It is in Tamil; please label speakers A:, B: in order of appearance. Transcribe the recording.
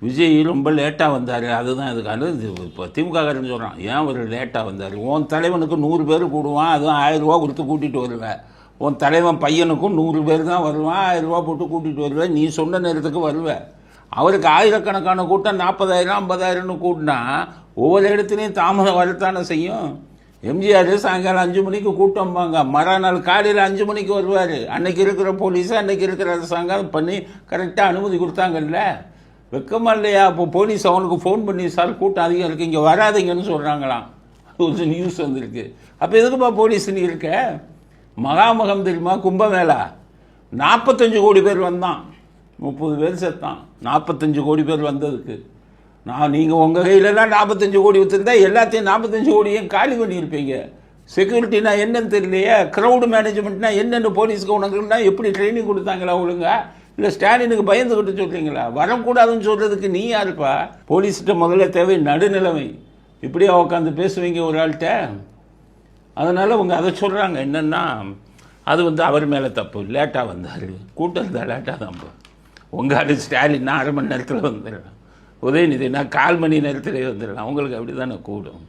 A: விஜய் ரொம்ப லேட்டாக வந்தார், அதுதான் இதுக்கான இது. இப்போ திமுககாரன்னு சொல்கிறான், ஏன் அவர் லேட்டாக வந்தார்? உன் தலைவனுக்கு 100 பேர் கூடுவான், அதுவும் 1000 ரூபா கொடுத்து கூட்டிகிட்டு வருவேன். உன் தலைவன் பையனுக்கும் 100 பேர் தான் வருவான், 1000 ரூபா போட்டு கூட்டிகிட்டு வருவேன். நீ சொன்ன நேரத்துக்கு வருவேன். அவருக்கு ஆயிரக்கணக்கான கூட்டம் 40,000 50,000ன்னு கூட்டினா ஒவ்வொரு இடத்துலையும் தாமதம் வரத்தானே செய்யும். எம்ஜிஆர் சாயங்காலம் 5 மணிக்கு கூட்டம்பாங்க, மறுநாள் காலையில் 5 மணிக்கு வருவார். அன்னைக்கு இருக்கிற போலீஸை அன்னைக்கு இருக்கிற அரசாங்கம் பண்ணி கரெக்டாக அனுமதி கொடுத்தாங்கல்ல. வெக்கமா இல்லையா? அப்போ போலீஸ் அவனுக்கு ஃபோன் பண்ணி, சார் கூட்டம் அதிகம் இருக்குது, இங்கே வராதிங்கன்னு சொல்கிறாங்களாம். ஒரு நியூஸ் வந்திருக்கு. அப்போ எதுக்குப்பா போலீஸ் நீ இருக்க? மகாமகம் தெரியுமா? கும்பமேளா 45 கோடி பேர் வந்தான், 30 பேர் செத்தான். 45 கோடி பேர் வந்ததுக்கு நீங்கள் உங்கள் கையிலலாம் 45 கோடி வச்சுருந்தா எல்லாத்தையும் 45 கோடியும் காலி பண்ணியிருப்பீங்க. செக்யூரிட்டினா என்னன்னு தெரியலையே, க்ரௌடு மேனேஜ்மெண்ட்னா என்னென்னு போலீஸ்க்கு உனக்குன்னா எப்படி ட்ரைனிங் கொடுத்தாங்களா ஒழுங்கா? இல்லை ஸ்டாலினுக்கு பயந்துக்கிட்டு சொல்கிறீங்களா? வரக்கூடாதுன்னு சொல்கிறதுக்கு நீ யாருப்பா? போலீஸ்கிட்ட முதல்ல தேவை நடுநிலைமை. இப்படியே உட்காந்து பேசுவீங்க ஒரு ஆள்கிட்ட. அதனால் அவங்க அதை சொல்கிறாங்க. என்னென்னா அது அவர் மேலே தப்பு, லேட்டாக வந்தார், கூட்டம் இருந்தால் லேட்டாக தான். உங்கள் ஆள் ஸ்டாலின்னா 1/2 மணி நேரத்தில் வந்துடலாம், உதயநிதினா 1/4 மணி நேரத்தில் வந்துடலாம். அவங்களுக்கு அப்படி தானே கூடும்.